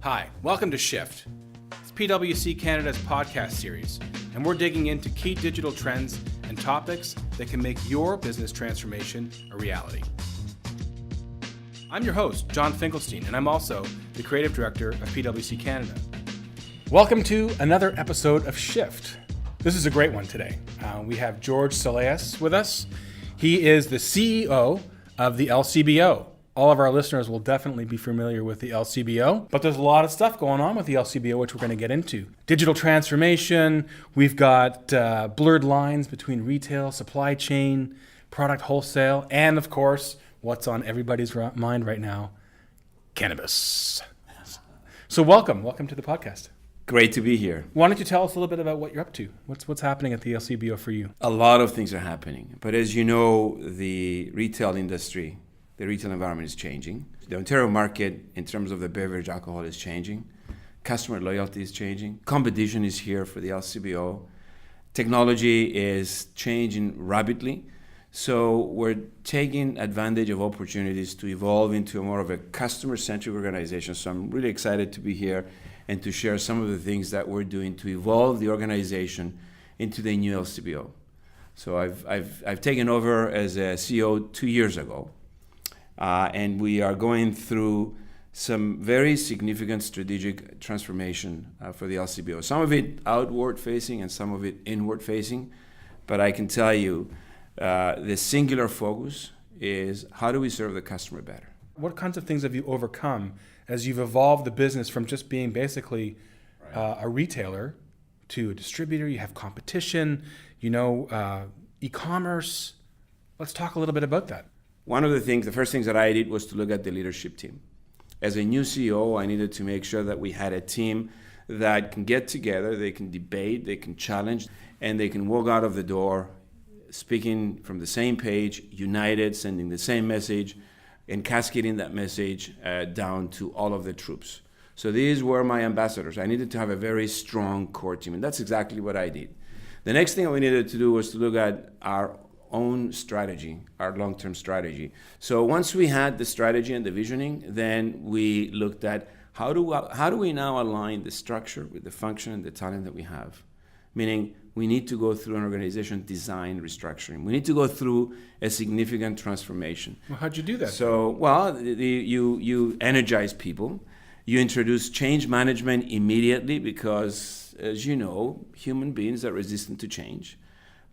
Hi, welcome to Shift. It's PwC Canada's podcast series, and we're digging into key digital trends and topics that can make your business transformation a reality. I'm your host, John Finkelstein, and I'm also the Creative Director of PwC Canada. Welcome to another episode of Shift. This is a great one today. We have George Salaes with us. He is the CEO of the LCBO. All of our listeners will definitely be familiar with the LCBO, but there's a lot of stuff going on with the LCBO, which we're going to get into. Digital transformation, we've got blurred lines between retail, supply chain, product wholesale, and of course, what's on everybody's mind right now, cannabis. So welcome to the podcast. Great to be here. Why don't you tell us a little bit about what you're up to? What's happening at the LCBO for you? A lot of things are happening, but as you know, the retail industry, the retail environment is changing. The Ontario market, in terms of the beverage alcohol, is changing. Customer loyalty is changing. Competition is here for the LCBO. Technology is changing rapidly. So we're taking advantage of opportunities to evolve into more of a customer-centric organization. So I'm really excited to be here and to share some of the things that we're doing to evolve the organization into the new LCBO. So I've taken over as a CEO 2 years ago. And we are going through some very significant strategic transformation for the LCBO. Some of it outward facing and some of it inward facing. But I can tell you the singular focus is how do we serve the customer better? What kinds of things have you overcome as you've evolved the business from just being basically a retailer to a distributor? You have competition, ECommerce. Let's talk a little bit about that. One of the first things that I did was to look at the leadership team. As a new CEO, I needed to make sure that we had a team that can get together, they can debate, they can challenge, and they can walk out of the door speaking from the same page, united, sending the same message, and cascading that message down to all of the troops. So these were my ambassadors. I needed to have a very strong core team, and that's exactly what I did. The next thing we needed to do was to look at our own strategy, our long-term strategy. So once we had the strategy and the visioning, then we looked at how do we now align the structure with the function and the talent that we have? Meaning we need to go through an organization design restructuring. We need to go through a significant transformation. Well, how'd you do that? So, you energize people. You introduce change management immediately because, as you know, human beings are resistant to change.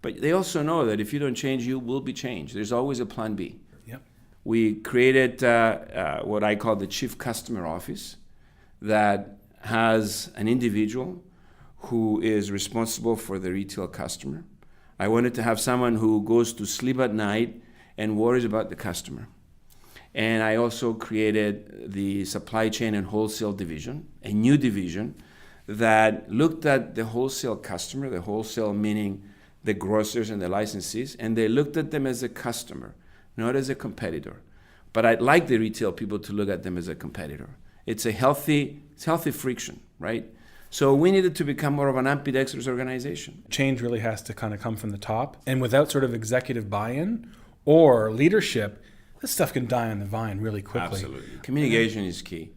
But they also know that if you don't change, you will be changed. There's always a plan B. Yep. We created what I call the Chief Customer Office that has an individual who is responsible for the retail customer. I wanted to have someone who goes to sleep at night and worries about the customer. And I also created the supply chain and wholesale division, a new division that looked at the wholesale customer, the wholesale meaning the grocers and the licensees, and they looked at them as a customer, not as a competitor. But I'd like the retail people to look at them as a competitor. It's healthy friction, right? So we needed to become more of an ambidextrous organization. Change really has to kind of come from the top, and without sort of executive buy-in or leadership, this stuff can die on the vine really quickly. Absolutely. Communication is key.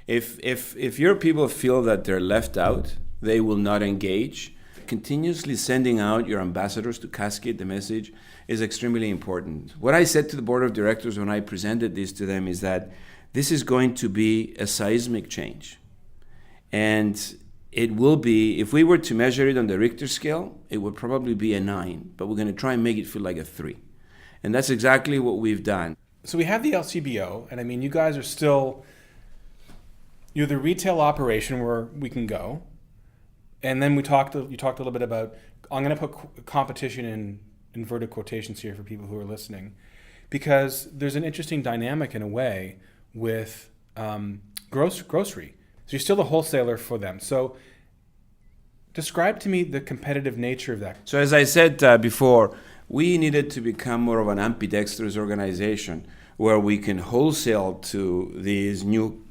If your people feel that they're left out, they will not engage. Continuously sending out your ambassadors to cascade the message is extremely important. What I said to the board of directors when I presented this to them is that this is going to be a seismic change. And it will be, if we were to measure it on the Richter scale, it would probably be a 9, but we're going to try and make it feel like a 3. And that's exactly what we've done. So we have the LCBO, and I mean, you guys are still, you're the retail operation where we can go. And then you talked a little bit about, I'm going to put competition in inverted quotations here for people who are listening, because there's an interesting dynamic in a way with grocery. So you're still the wholesaler for them. So describe to me the competitive nature of that. So as I said before, we needed to become more of an ambidextrous organization where we can wholesale to these new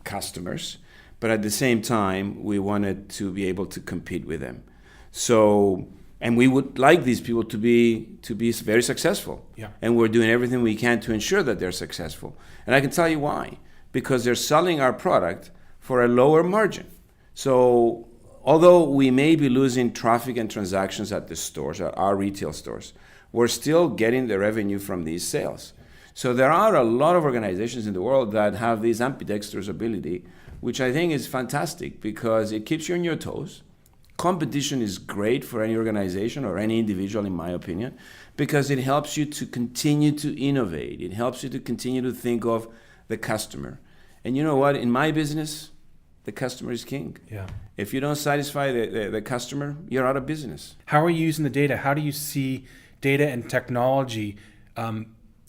customers. But at the same time, we wanted to be able to compete with them. So, and we would like these people to be very successful. Yeah. And we're doing everything we can to ensure that they're successful. And I can tell you why. Because they're selling our product for a lower margin. So although we may be losing traffic and transactions at the stores, at our retail stores, we're still getting the revenue from these sales. So there are a lot of organizations in the world that have this ambidextrous ability, which I think is fantastic because it keeps you on your toes. Competition is great for any organization or any individual, in my opinion, because it helps you to continue to innovate. It helps you to continue to think of the customer. And you know what? In my business, the customer is king. Yeah. If you don't satisfy the customer, you're out of business. How are you using the data? How do you see data and technology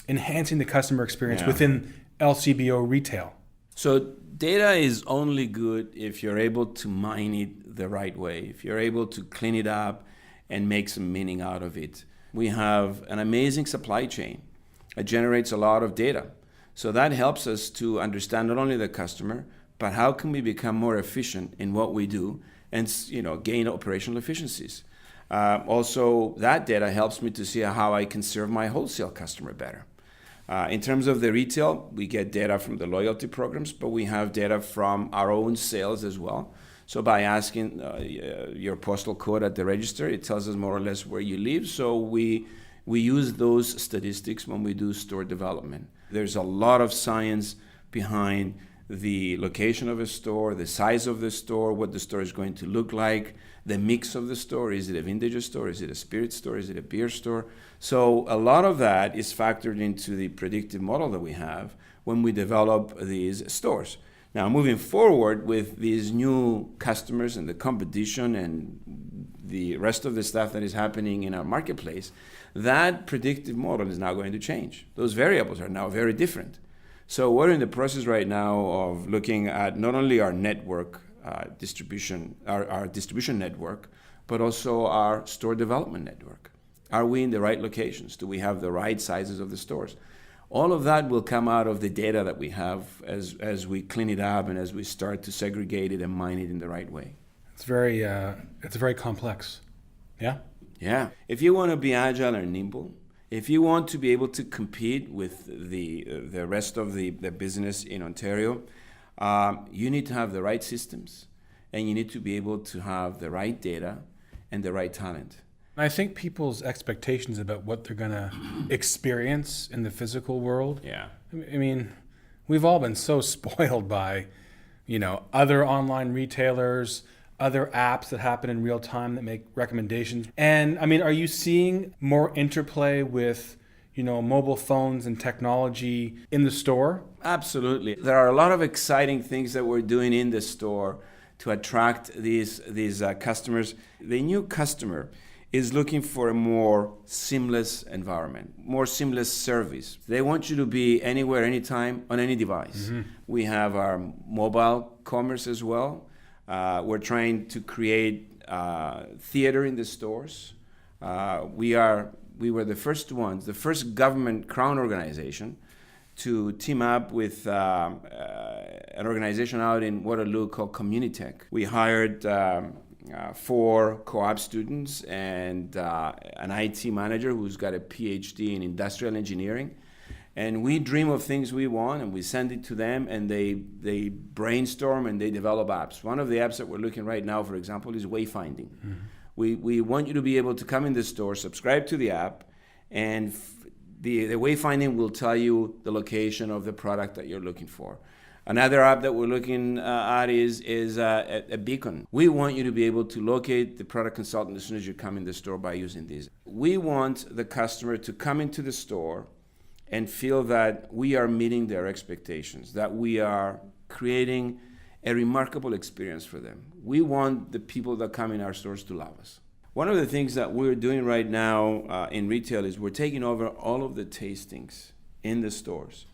enhancing the customer experience within LCBO retail? So data is only good if you're able to mine it the right way, if you're able to clean it up and make some meaning out of it. We have an amazing supply chain. It generates a lot of data. So that helps us to understand not only the customer, but how can we become more efficient in what we do and gain operational efficiencies. Also, that data helps me to see how I can serve my wholesale customer better. In terms of the retail, we get data from the loyalty programs, but we have data from our own sales as well. So by asking your postal code at the register, it tells us more or less where you live. So we use those statistics when we do store development. There's a lot of science behind the location of a store, the size of the store, what the store is going to look like, the mix of the store. Is it a vintage store? Is it a spirit store? Is it a beer store? So a lot of that is factored into the predictive model that we have when we develop these stores. Now, moving forward with these new customers and the competition and the rest of the stuff that is happening in our marketplace, that predictive model is now going to change. Those variables are now very different. So we're in the process right now of looking at not only our network distribution, our distribution network, but also our store development network. Are we in the right locations? Do we have the right sizes of the stores? All of that will come out of the data that we have as we clean it up and as we start to segregate it and mine it in the right way. It's very complex. Yeah? Yeah. If you want to be agile and nimble, if you want to be able to compete with the rest of the business in Ontario, you need to have the right systems and you need to be able to have the right data and the right talent. I think people's expectations about what they're going to experience in the physical world. Yeah. I mean, we've all been so spoiled by, other online retailers, other apps that happen in real time that make recommendations. And I mean, are you seeing more interplay with, mobile phones and technology in the store? Absolutely. There are a lot of exciting things that we're doing in the store to attract these customers. The new customer is looking for a more seamless environment, more seamless service. They want you to be anywhere, anytime, on any device. Mm-hmm. We have our mobile commerce as well. We're trying to create theater in the stores. We were the first ones, the first government crown organization to team up with an organization out in Waterloo called Communitech. We hired 4 co-op students and an IT manager who's got a PhD in industrial engineering. And we dream of things we want and we send it to them and they brainstorm and they develop apps. One of the apps that we're looking right now, for example, is wayfinding. Mm-hmm. We want you to be able to come in the store, subscribe to the app, and the wayfinding will tell you the location of the product that you're looking for. Another app that we're looking at is a beacon. We want you to be able to locate the product consultant as soon as you come in the store by using these. We want the customer to come into the store and feel that we are meeting their expectations, that we are creating a remarkable experience for them. We want the people that come in our stores to love us. One of the things that we're doing right now in retail is we're taking over all of the tastings in the stores.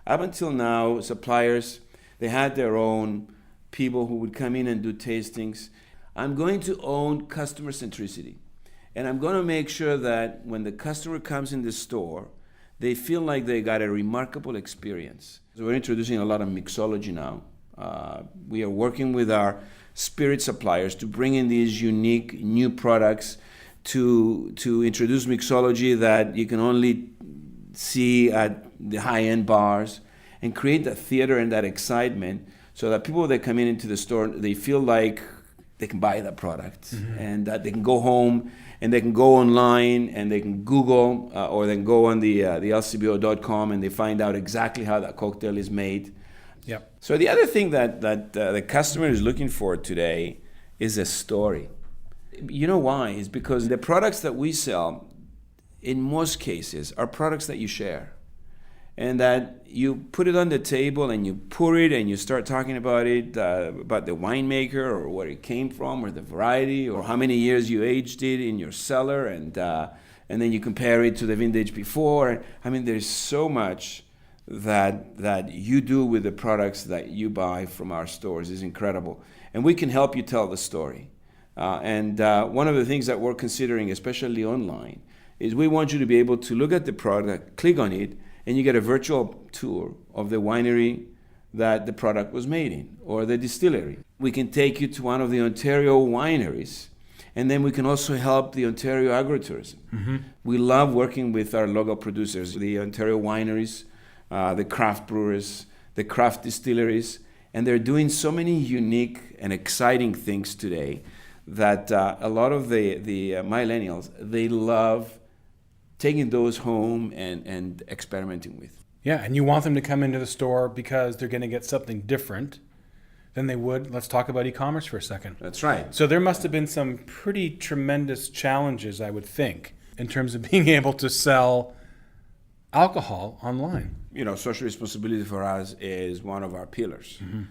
Up until now, suppliers, they had their own people who would come in and do tastings. I'm going to own customer centricity. And I'm going to make sure that when the customer comes in the store, they feel like they got a remarkable experience. So we're introducing a lot of mixology now. We are working with our spirit suppliers to bring in these unique new products to introduce mixology that you can only see at the high-end bars and create that theater and that excitement so that people that come into the store, they feel like they can buy that product, and that they can go home and they can go online and they can Google or they can go on the LCBO.com and they find out exactly how that cocktail is made. Yep. So the other thing that the customer is looking for today is a story. You know why? It's because the products that we sell, in most cases, are products that you share. And that you put it on the table and you pour it and you start talking about it, about the winemaker or where it came from or the variety or how many years you aged it in your cellar, and then you compare it to the vintage before. I mean, there's so much that you do with the products that you buy from our stores is incredible. And we can help you tell the story. And one of the things that we're considering, especially online, is we want you to be able to look at the product, click on it, and you get a virtual tour of the winery that the product was made in, or the distillery. We can take you to one of the Ontario wineries, and then we can also help the Ontario agritourism. Mm-hmm. We love working with our local producers, the Ontario wineries, the craft brewers, the craft distilleries, and they're doing so many unique and exciting things today that a lot of the millennials, they love taking those home and experimenting with. Yeah, and you want them to come into the store because they're going to get something different than they would. Let's talk about e-commerce for a second. That's right. So there must have been some pretty tremendous challenges, I would think, in terms of being able to sell alcohol online. You know, social responsibility for us is one of our pillars. Mm-hmm.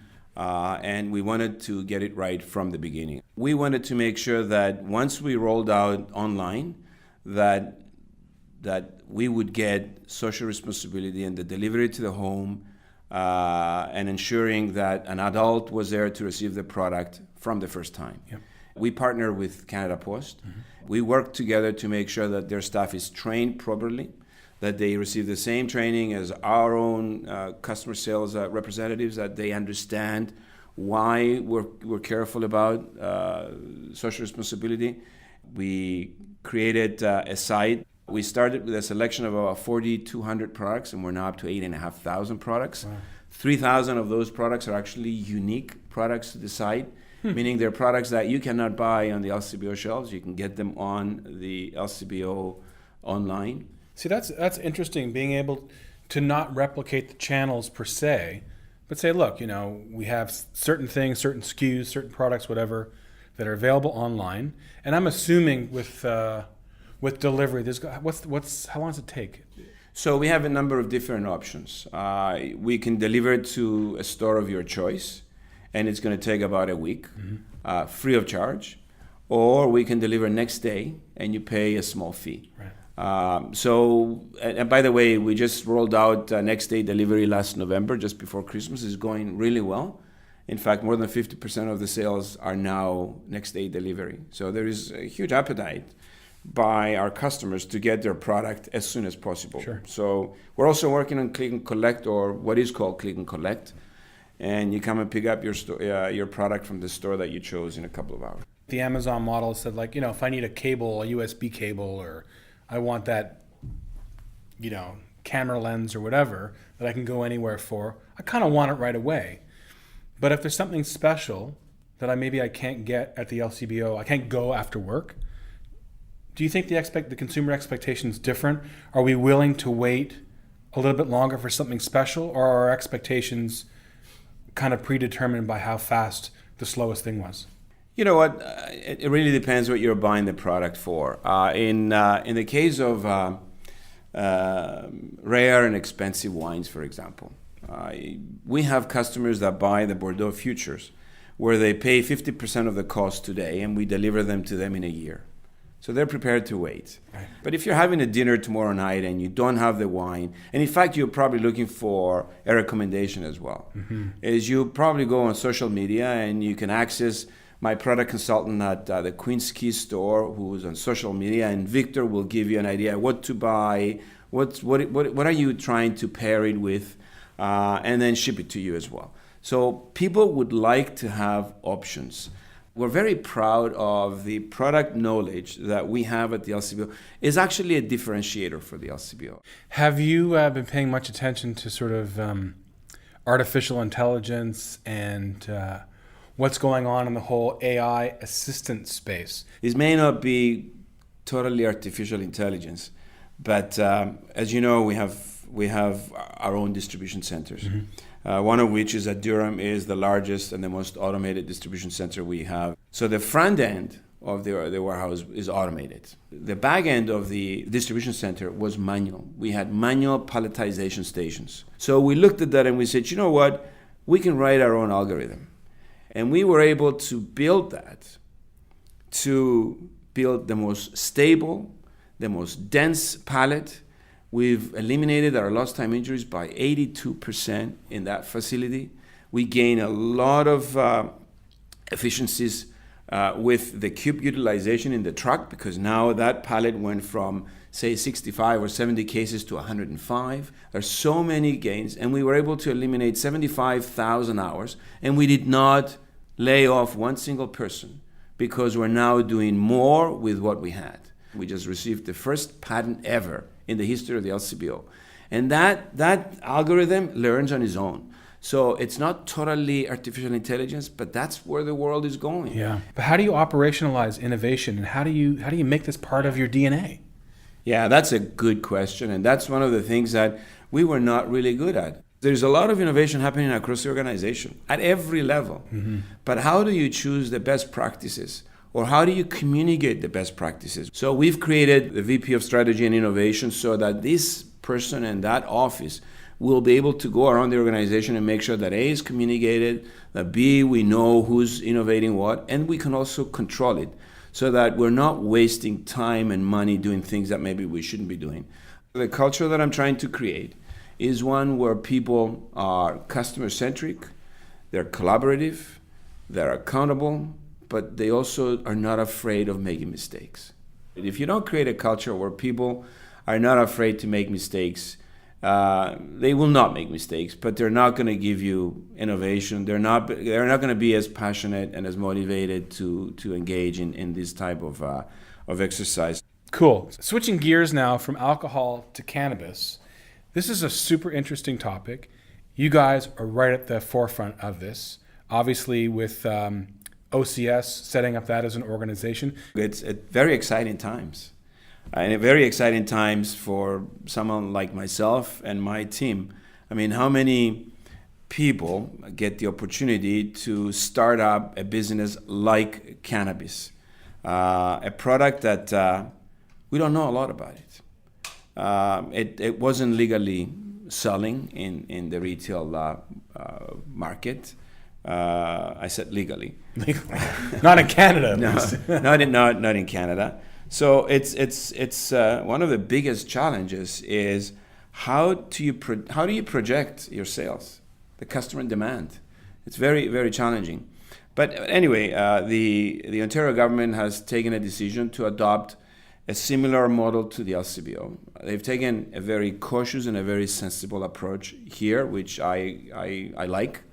And we wanted to get it right from the beginning. We wanted to make sure that once we rolled out online, that we would get social responsibility and the delivery to the home, and ensuring that an adult was there to receive the product from the first time. Yep. We partner with Canada Post. Mm-hmm. We work together to make sure that their staff is trained properly, that they receive the same training as our own customer sales representatives, that they understand why we're careful about social responsibility. We created a site. We started with a selection of about 4,200 products, and we're now up to 8,500 products. Wow. 3,000 of those products are actually unique products to the site, meaning they're products that you cannot buy on the LCBO shelves. You can get them on the LCBO online. See, that's interesting, being able to not replicate the channels per se, but say, look, we have certain things, certain SKUs, certain products, whatever, that are available online. And I'm assuming with delivery, how long does it take? So we have a number of different options. We can deliver it to a store of your choice, and it's going to take about a week, free of charge. Or we can deliver next day, and you pay a small fee. Right. And by the way, we just rolled out next day delivery last November, just before Christmas. It's going really well. In fact, more than 50% of the sales are now next day delivery. So there is a huge appetite by our customers to get their product as soon as possible. Sure. So we're also working on click and collect, or what is called click and collect. And you come and pick up your product from the store that you chose in a couple of hours. The Amazon model said, if I need a cable, a USB cable, or I want that, camera lens or whatever that I can go anywhere for, I kind of want it right away. But if there's something special that I can't get at the LCBO, I can't go after work, do you think the consumer expectation is different? Are we willing to wait a little bit longer for something special, or are our expectations kind of predetermined by how fast the slowest thing was? You know what? It really depends what you're buying the product for. In the case of rare and expensive wines, for example, we have customers that buy the Bordeaux Futures, where they pay 50% of the cost today, and we deliver them to them in a year. So they're prepared to wait. Right. But if you're having a dinner tomorrow night and you don't have the wine, and in fact you're probably looking for a recommendation as well, is you probably go on social media and you can access my product consultant at the Queen's Quay store, who's on social media, and Victor will give you an idea what to buy, what are you trying to pair it with, and then ship it to you as well. So people would like to have options. We're very proud of the product knowledge that we have at the LCBO. It's actually a differentiator for the LCBO. Have you been paying much attention to sort of artificial intelligence and what's going on in the whole AI assistant space. This may not be totally artificial intelligence, but as you know, we have our own distribution centers. One of which is at Durham, is the largest and the most automated distribution center we have. So the front end of the warehouse is automated. The back end of the distribution center was manual. We had manual palletization stations. So we looked at that and we said, you know what, we can write our own algorithm. And we were able to build that, to build the most stable, the most dense pallet. We've eliminated our lost time injuries by 82% in that facility. We gain a lot of efficiencies with the cube utilization in the truck, because now that pallet went from, say, 65 or 70 cases to 105. There's so many gains, and we were able to eliminate 75,000 hours, and we did not lay off one single person because we're now doing more with what we had. We just received the first patent ever in the history of the LCBO. And that algorithm learns on its own. So it's not totally artificial intelligence, but that's where the world is going. Yeah. But how do you operationalize innovation, and how do you make this part of your DNA? Yeah, that's a good question. And that's one of the things that we were not really good at. There's a lot of innovation happening across the organization at every level. But how do you choose the best practices? Or how do you communicate the best practices? So we've created the VP of Strategy and Innovation so that this person and that office will be able to go around the organization and make sure that A is communicated, that B, we know who's innovating what, and we can also control it so that we're not wasting time and money doing things that maybe we shouldn't be doing. The culture that I'm trying to create is one where people are customer-centric, they're collaborative, they're accountable, but they also are not afraid of making mistakes. If you don't create a culture where people are not afraid to make mistakes, they will not make mistakes, but they're not going to give you innovation. They're not going to be as passionate and as motivated to engage in this type of exercise. Cool. Switching gears now from alcohol to cannabis. This is a super interesting topic. You guys are right at the forefront of this. Obviously with OCS setting up that as an organization. It's very exciting times. And very exciting times for someone like myself and my team. I mean, how many people get the opportunity to start up a business like cannabis? A product that we don't know a lot about it. It wasn't legally selling in the retail market. I said legally. Not in Canada. No, not in Canada. So it's one of the biggest challenges is how do you project your sales, the customer demand. It's very, very challenging. But anyway, the Ontario government has taken a decision to adopt a similar model to the LCBO. They've taken a very cautious and a very sensible approach here, which I like.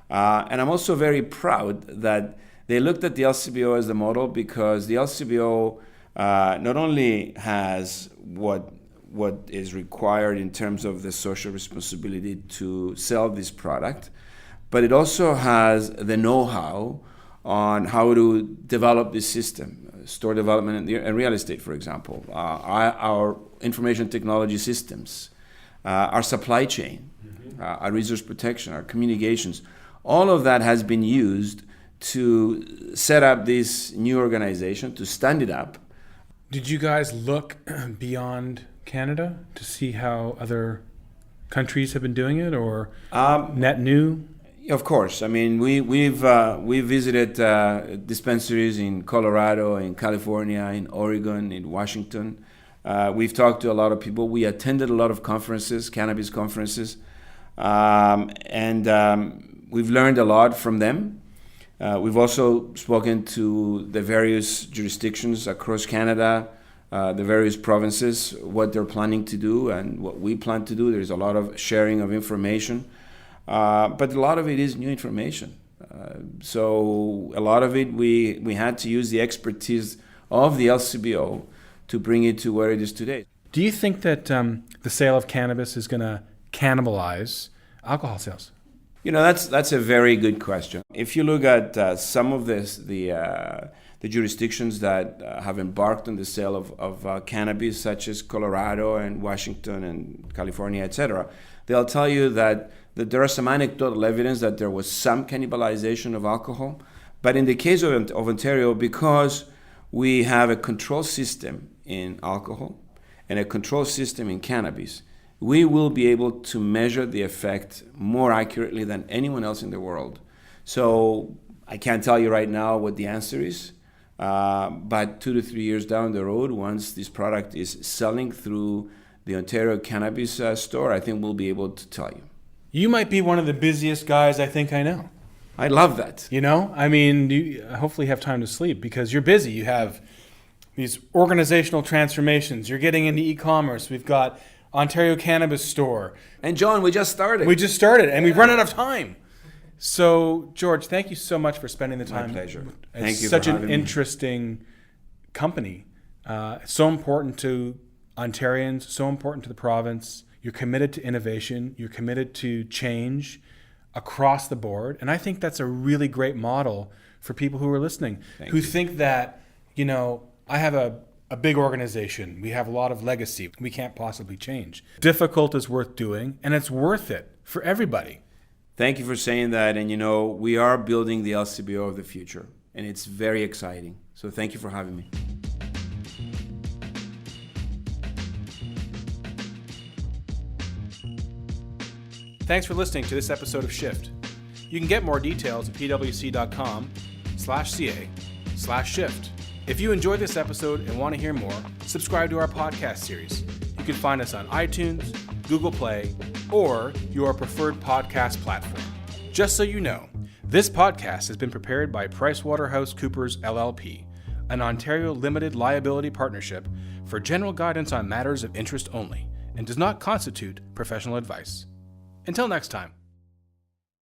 And I'm also very proud that they looked at the LCBO as the model, because the LCBO not only has what is required in terms of the social responsibility to sell this product, but it also has the know-how on how to develop this system, store development and real estate, for example, our information technology systems, our supply chain, our resource protection, our communications. All of that has been used to set up this new organization, to stand it up. Did you guys look beyond Canada to see how other countries have been doing it, or net new? Of course. I mean, we've visited dispensaries in Colorado, in California, in Oregon, in Washington. We've talked to a lot of people. We attended a lot of conferences, cannabis conferences, and we've learned a lot from them. We've also spoken to the various jurisdictions across Canada, the various provinces, what they're planning to do and what we plan to do. There's a lot of sharing of information, but a lot of it is new information. So a lot of it, we had to use the expertise of the LCBO to bring it to where it is today. Do you think that the sale of cannabis is going to cannibalize alcohol sales? That's a very good question. If you look at some of the jurisdictions that have embarked on the sale of cannabis, such as Colorado and Washington and California, etc., they'll tell you that there are some anecdotal evidence that there was some cannibalization of alcohol. But in the case of Ontario, because we have a control system in alcohol and a control system in cannabis, we will be able to measure the effect more accurately than anyone else in the world. So I can't tell you right now what the answer is, but 2 to 3 years down the road, once this product is selling through the Ontario Cannabis store, I think we'll be able to tell you. You might be one of the busiest guys I think I know. I love that. You hopefully have time to sleep because you're busy. You have these organizational transformations. You're getting into e-commerce. We've got Ontario Cannabis Store. And John, we just started. And we've run out of time. So, George, thank you so much for spending the time. My pleasure. Thank you for having me. Such an interesting company. So important to Ontarians, so important to the province. You're committed to innovation. You're committed to change across the board. And I think that's a really great model for people who are listening, who think that, I have a big organization. We have a lot of legacy. We can't possibly change. Difficult is worth doing, and it's worth it for everybody. Thank you for saying that. And, we are building the LCBO of the future, and it's very exciting. So thank you for having me. Thanks for listening to this episode of Shift. You can get more details at pwc.com/ca/shift. If you enjoyed this episode and want to hear more, subscribe to our podcast series. You can find us on iTunes, Google Play, or your preferred podcast platform. Just so you know, this podcast has been prepared by PricewaterhouseCoopers LLP, an Ontario limited liability partnership for general guidance on matters of interest only, and does not constitute professional advice. Until next time.